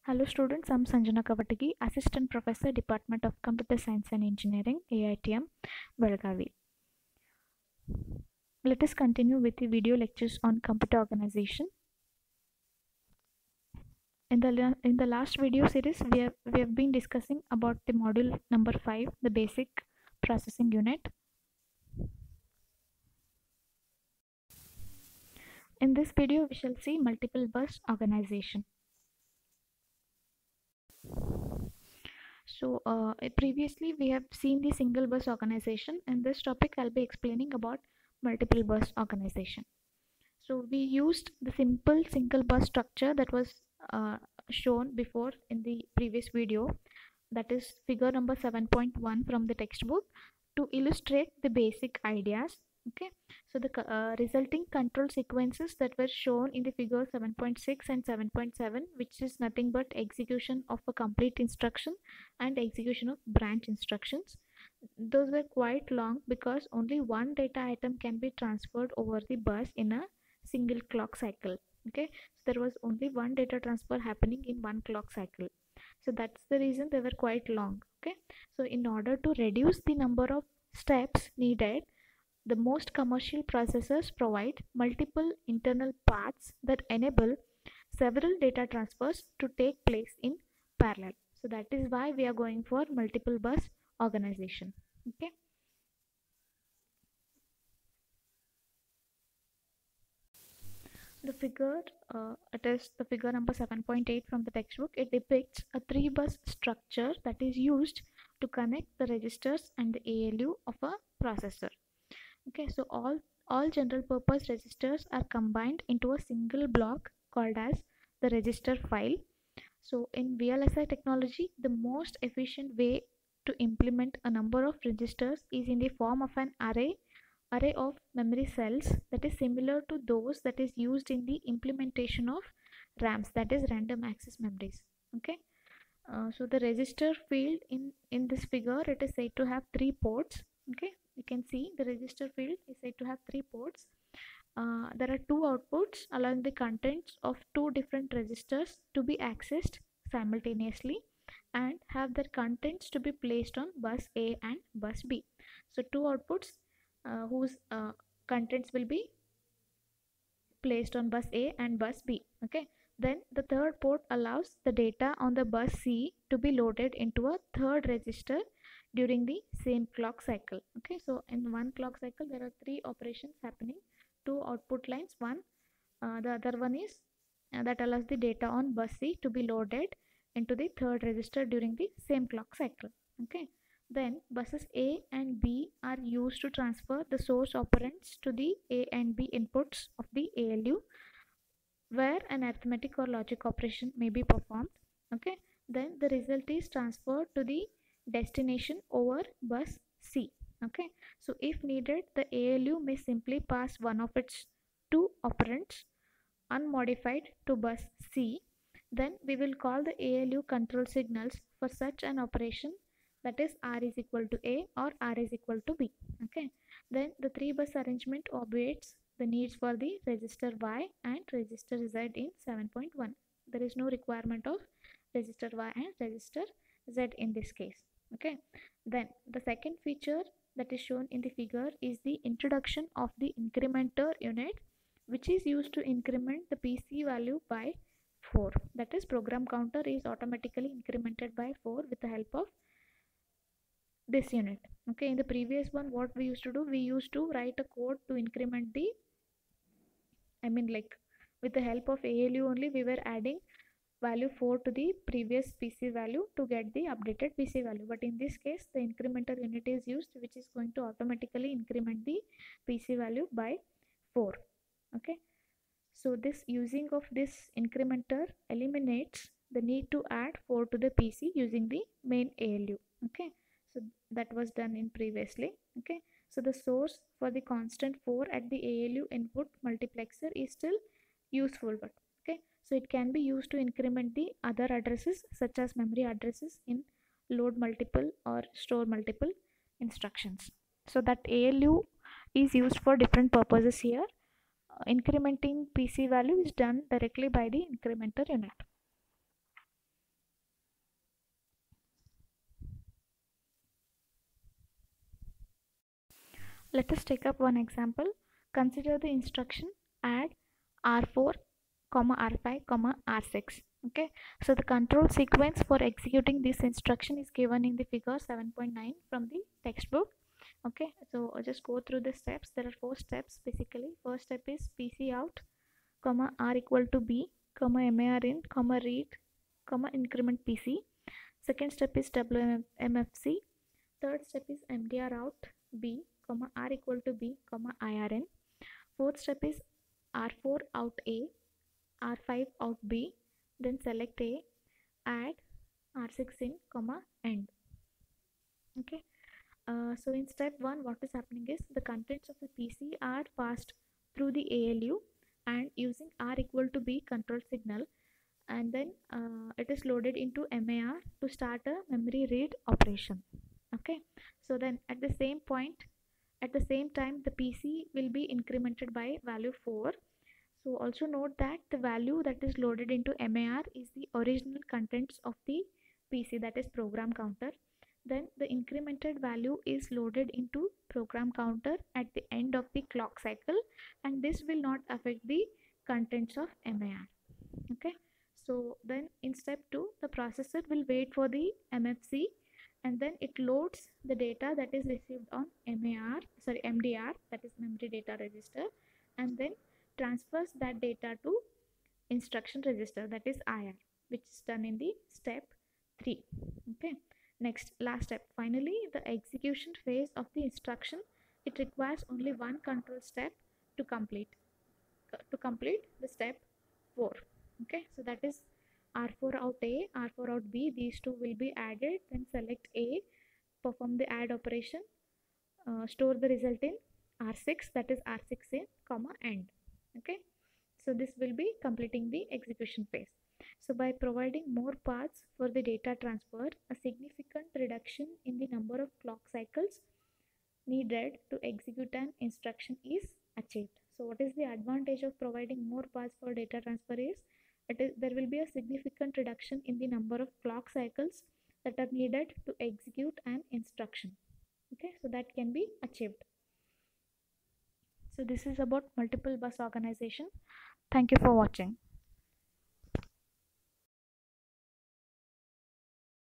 Hello students, I'm Sanjana Kavatagi, Assistant Professor, Department of Computer Science and Engineering, AITM, Belgavi. Let us continue with the video lectures on computer organization. In the last video series, we have been discussing about the module number 5, the basic processing unit. In this video, we shall see multiple bus organization. So previously we have seen the single bus organization. In this topic I'll be explaining about multiple bus organization. So we used the simple single bus structure that was shown before in the previous video, that is figure number 7.1 from the textbook, to illustrate the basic ideas. Okay, so the resulting control sequences that were shown in the figure 7.6 and 7.7, which is nothing but execution of a complete instruction and execution of branch instructions, those were quite long because only one data item can be transferred over the bus in a single clock cycle. Okay, so there was only one data transfer happening in one clock cycle, so that's the reason they were quite long. Okay, so in order to reduce the number of steps needed, the most commercial processors provide multiple internal paths that enable several data transfers to take place in parallel. So that is why we are going for multiple bus organization. Okay, the figure, it is the figure number 7.8 from the textbook. It depicts a 3-bus structure that is used to connect the registers and the ALU of a processor. Okay, so all general purpose registers are combined into a single block called as the register file. So in VLSI technology, the most efficient way to implement a number of registers is in the form of an array of memory cells that is similar to those that is used in the implementation of RAMs, that is random access memories. Okay, so the register field in this figure, it is said to have 3 ports. Okay, you can see the register field is said to have 3 ports. There are 2 outputs allowing the contents of 2 different registers to be accessed simultaneously and have their contents to be placed on bus A and bus B. So 2 outputs whose contents will be placed on bus A and bus B. Okay, then the third port allows the data on the bus C to be loaded into a third register during the same clock cycle. Okay, so in one clock cycle there are 3 operations happening, 2 output lines. The other one is that allows the data on bus C to be loaded into the third register during the same clock cycle. Okay, then buses A and B are used to transfer the source operands to the A and B inputs of the ALU, where an arithmetic or logic operation may be performed. Okay, then the result is transferred to the destination over bus C. Okay, so if needed, the ALU may simply pass one of its 2 operands unmodified to bus C. Then we will call the ALU control signals for such an operation, that is R is equal to A or R is equal to B. Okay, then the 3-bus arrangement obviates the needs for the register Y and register Z in 7.1. There is no requirement of register Y and register Z in this case. Okay, then the second feature that is shown in the figure is the introduction of the incrementer unit, which is used to increment the PC value by 4. That is, program counter is automatically incremented by 4 with the help of this unit. Okay, in the previous one, what we used to do, we used to write a code to increment the, with the help of ALU only, we were adding value 4 to the previous PC value to get the updated PC value. But in this case, the incrementer unit is used, which is going to automatically increment the PC value by 4. Okay, so this using of this incrementer eliminates the need to add 4 to the PC using the main ALU. Okay, so that was done in previously. Okay, so the source for the constant 4 at the ALU input multiplexer is still useful, but okay, so it can be used to increment the other addresses such as memory addresses in load multiple or store multiple instructions. So that ALU is used for different purposes here. Incrementing PC value is done directly by the incrementer unit. Let us take up one example. Consider the instruction add R4, R5, R6. Okay, so the control sequence for executing this instruction is given in the figure 7.9 from the textbook. Okay, so I'll just go through the steps. There are 4 steps basically. First step is PC out, R equal to B, MAR in, read, increment PC. Second step is WMFC. Third step is MDR out B, R equal to B, IRN. Fourth step is R4 out A, R5 out B, then select A, add R6 in, end. Okay. So in step 1, what is happening is the contents of the PC are passed through the ALU and using R equal to B control signal, and then it is loaded into MAR to start a memory read operation. Okay, so then at the same time the PC will be incremented by value 4. So also note that the value that is loaded into MAR is the original contents of the PC, that is program counter. Then the incremented value is loaded into program counter at the end of the clock cycle, and this will not affect the contents of MAR. Okay, so then in step 2 the processor will wait for the MFC, and then it loads the data that is received on MDR, that is memory data register, and then transfers that data to instruction register, that is IR, which is done in the step 3. Okay, next, last step. Finally, the execution phase of the instruction, it requires only one control step to complete the step 4. Okay, so that is R4 out A, R4 out B, these two will be added, then select A, perform the add operation, store the result in R6, that is R6 in, end. Okay, so this will be completing the execution phase. So by providing more paths for the data transfer, a significant reduction in the number of clock cycles needed to execute an instruction is achieved. So what is the advantage of providing more paths for data transfer is, there will be a significant reduction in the number of clock cycles that are needed to execute an instruction. Okay, so that can be achieved. So this is about multiple bus organization. Thank you for watching.